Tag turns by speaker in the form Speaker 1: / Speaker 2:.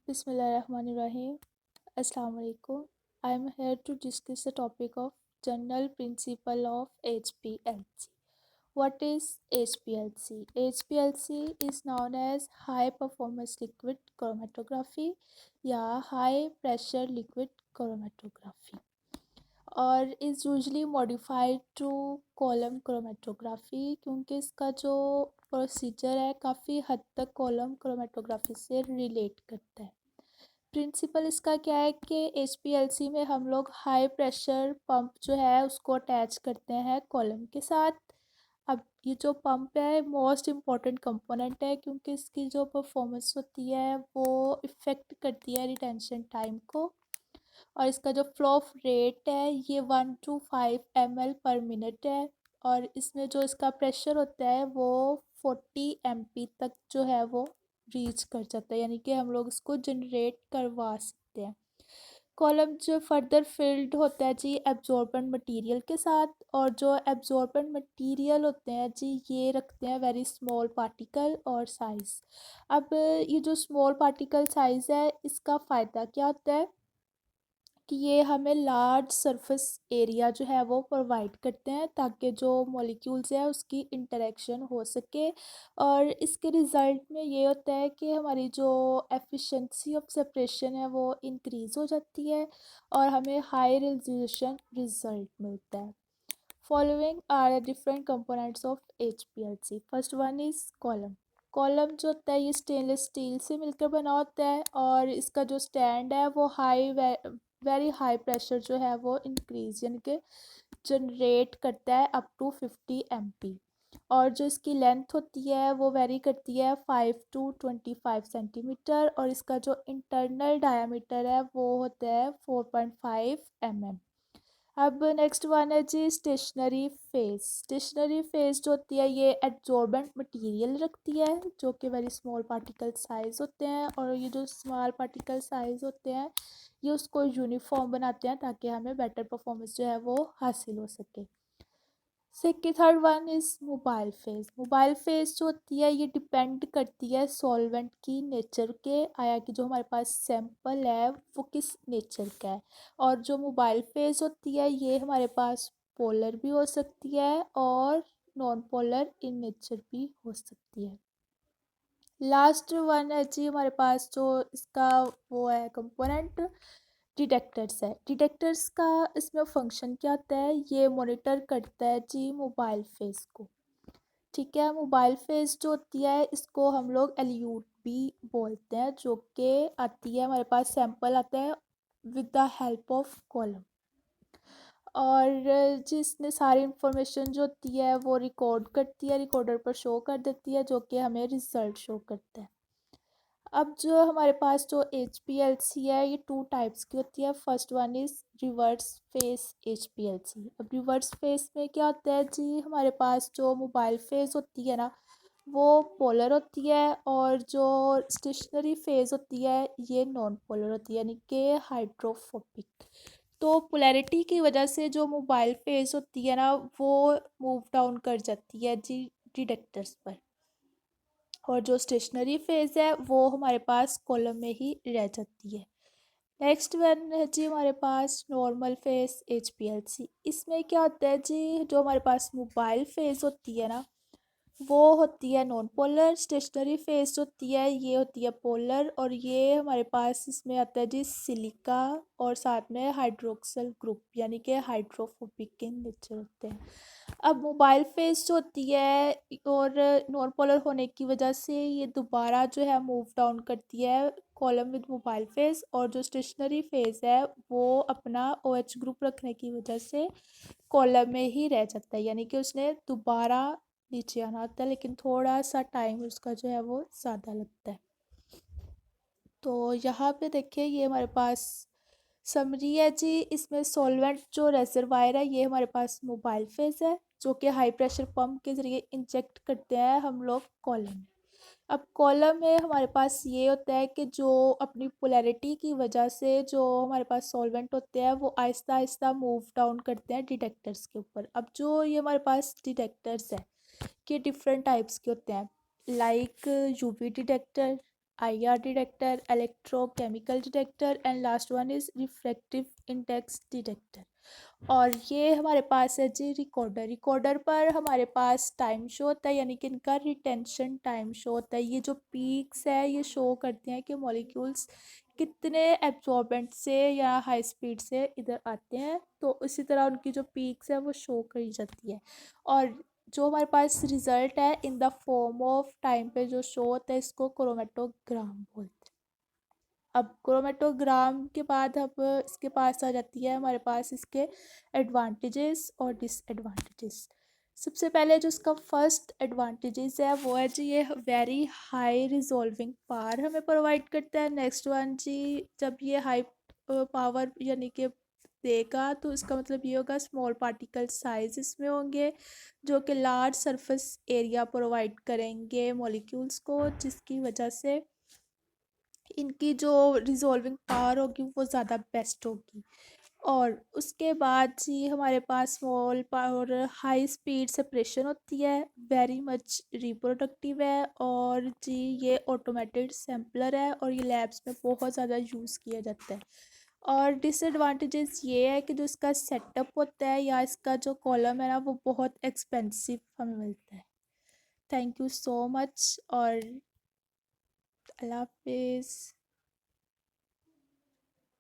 Speaker 1: Bismillahirrahmanirrahim. Assalamu alaikum. I am here to discuss the topic of general principle of HPLC. What is HPLC? HPLC is known as high performance liquid chromatography या high pressure liquid chromatography और is usually modified to column chromatography क्योंकि इसका जो procedure है काफ़ी हद तक column chromatography से रिलेट करता है। प्रिंसिपल इसका क्या है कि एचपीएलसी में हम लोग हाई प्रेशर पंप जो है उसको अटैच करते हैं कॉलम के साथ। अब ये जो पंप है मोस्ट इम्पॉर्टेंट कंपोनेंट है क्योंकि इसकी जो परफॉर्मेंस होती है वो इफ़ेक्ट करती है रिटेंशन टाइम को और इसका जो फ्लो ऑफ रेट है ये 1 to 5 ml/min है और इसमें जो इसका प्रेशर होता है वो 40 mp तक जो है वो रीच कर जाता है, यानी कि हम लोग इसको जनरेट करवा सकते हैं। कॉलम जो फर्दर फिल्ड होता है जी एब्जॉर्बेंट मटेरियल के साथ और जो एब्जॉर्बेंट मटेरियल होते हैं जी ये रखते हैं वेरी स्मॉल पार्टिकल और साइज़। अब ये जो स्मॉल पार्टिकल साइज़ है इसका फ़ायदा क्या होता है कि ये हमें लार्ज सरफेस एरिया जो है वो प्रोवाइड करते हैं ताकि जो मॉलिक्यूल्स है उसकी इंटरेक्शन हो सके और इसके रिज़ल्ट में ये होता है कि हमारी जो एफिशिएंसी ऑफ सेपरेशन है वो इंक्रीज़ हो जाती है और हमें हाई रेजोल्यूशन रिज़ल्ट मिलता है। Following are different components of HPLC। First one is column. Column जो होता है ये स्टेनलेस स्टील से मिलकर बना होता है और इसका जो स्टैंड है वो वेरी हाई प्रेशर जो है वो इंक्रीज यानी कि जनरेट करता है अप टू 50 mp और जो इसकी लेंथ होती है वो वेरी करती है 5 to 25 सेंटीमीटर और इसका जो इंटरनल डायामीटर है वो होता है 4.5 mm। अब नेक्स्ट वन है जी स्टेशनरी फेस। स्टेशनरी फेस जो होती है ये एब्जॉर्बेंट मटेरियल रखती है जो कि वेरी स्मॉल पार्टिकल साइज़ होते हैं और ये जो स्मॉल पार्टिकल साइज़ होते हैं ये उसको यूनिफॉर्म बनाते हैं ताकि हमें बेटर परफॉर्मेंस जो है वो हासिल हो सके। Second third one is mobile face. Mobile face जो होती है ये डिपेंड करती है सॉल्वेंट की नेचर के आया कि जो हमारे पास सैंपल है वो किस नेचर का है और जो मोबाइल फेस होती है ये हमारे पास पोलर भी हो सकती है और नॉन पोलर इन नेचर भी हो सकती है। लास्ट वन है जी हमारे पास जो इसका वो है कंपोनेंट डिटेक्टर्स है। डिटेक्टर्स का इसमें फंक्शन क्या होता है ये मॉनिटर करता है जी मोबाइल फेस को। ठीक है, मोबाइल फेस जो होती है इसको हम लोग एल्यूट भी बोलते हैं जो कि आती है हमारे पास सैंपल आता है with the help of column और जिसने सारी इंफॉर्मेशन जो होती है वो रिकॉर्ड करती है, रिकॉर्डर पर शो कर देती है जो कि हमें रिजल्ट शो करता है। अब जो हमारे पास जो HPLC है ये टू टाइप्स की होती है। First one is reverse face HPLC। अब रिवर्स फेस में क्या होता है जी हमारे पास जो मोबाइल फेस होती है ना वो पोलर होती है और जो स्टेशनरी फेज होती है ये नॉन पोलर होती है यानी कि हाइड्रोफोबिक। तो पोलैरिटी की वजह से जो मोबाइल फेज होती है ना वो मूव डाउन कर जाती है जी डिटेक्टर्स पर और जो स्टेशनरी फेज है वो हमारे पास कॉलम में ही रह जाती है। नेक्स्ट वन है जी हमारे पास नॉर्मल फेस HPLC। इसमें क्या होता है जी जो हमारे पास मोबाइल फेज होती है ना वो होती है नॉन पोलर। स्टेशनरी फेस होती है ये होती है पोलर और ये हमारे पास इसमें आता है जी सिलिका और साथ में हाइड्रोक्सल ग्रुप यानी कि हाइड्रोफोबिक इन नेचर होते हैं। अब मोबाइल फेस जो होती है और नॉन पोलर होने की वजह से ये दोबारा जो है मूव डाउन करती है कॉलम विद मोबाइल फेस और जो स्टेशनरी फेस है वो अपना OH ग्रुप रखने की वजह से कॉलम में ही रह जाता है यानी कि उसने दोबारा नीचे आना होता है लेकिन थोड़ा सा टाइम उसका जो है वो ज़्यादा लगता है। तो यहाँ पे देखिए ये हमारे पास समरी है जी। इसमें सॉल्वेंट जो रेजरवायर है ये हमारे पास मोबाइल फेस है जो कि हाई प्रेशर पंप के ज़रिए इंजेक्ट करते हैं हम लोग कॉलम में। अब कॉलम में हमारे पास ये होता है कि जो अपनी पोलैरिटी की वजह से जो हमारे पास सॉल्वेंट होते हैं वो आहिस्ता आहिस्ता मूव डाउन करते हैं डिटेक्टर्स के ऊपर। अब जो ये हमारे पास डिटेक्टर्स है कि डिफरेंट टाइप्स के होते हैं like UV detector, IR detector, electrochemical detector and last one is refractive index detector. और ये हमारे पास है जी रिकॉर्डर। रिकॉर्डर पर हमारे पास टाइम शो होता है, यानी कि इनका रिटेंशन टाइम शो होता है। ये जो पीक्स है ये शो करते हैं कि मॉलिक्यूल्स कितने एब्जॉर्बेंट से या हाई स्पीड से इधर आते हैं, तो इसी तरह उनकी जो पीक्स है वो शो करी जाती है। और जो हमारे पास रिजल्ट है in the form of time पे जो शो होता है, इसको क्रोमेटोग्राम बोलते हैं। अब क्रोमेटोग्राम के बाद अब इसके पास आ जाती है हमारे पास इसके एडवांटेजेस और डिसएडवांटेजेस। सबसे पहले जो इसका फर्स्ट एडवांटेजेस है वो है जी ये वेरी हाई रिजॉल्विंग पावर हमें प्रोवाइड करता है। नेक्स्ट वन जी, जब ये हाई पावर यानी कि देगा तो इसका मतलब ये होगा स्मॉल पार्टिकल साइज इसमें होंगे जो कि लार्ज सरफेस एरिया प्रोवाइड करेंगे मॉलिक्यूल्स को, जिसकी वजह से इनकी जो रिजॉल्विंग पावर होगी वो ज़्यादा बेस्ट होगी। और उसके बाद जी हमारे पास small power high speed separation होती है, वेरी मच रिप्रोडक्टिव है, और जी ये ऑटोमेटेड सैम्पलर है और ये लैब्स में बहुत ज़्यादा यूज़ किया जाता है। और डिसएडवांटेजेस ये है कि जो इसका सेटअप होता है या इसका जो कॉलम है ना वो बहुत एक्सपेंसिव हमें मिलता है। थैंक यू सो मच और अल्लाह हाफिज़।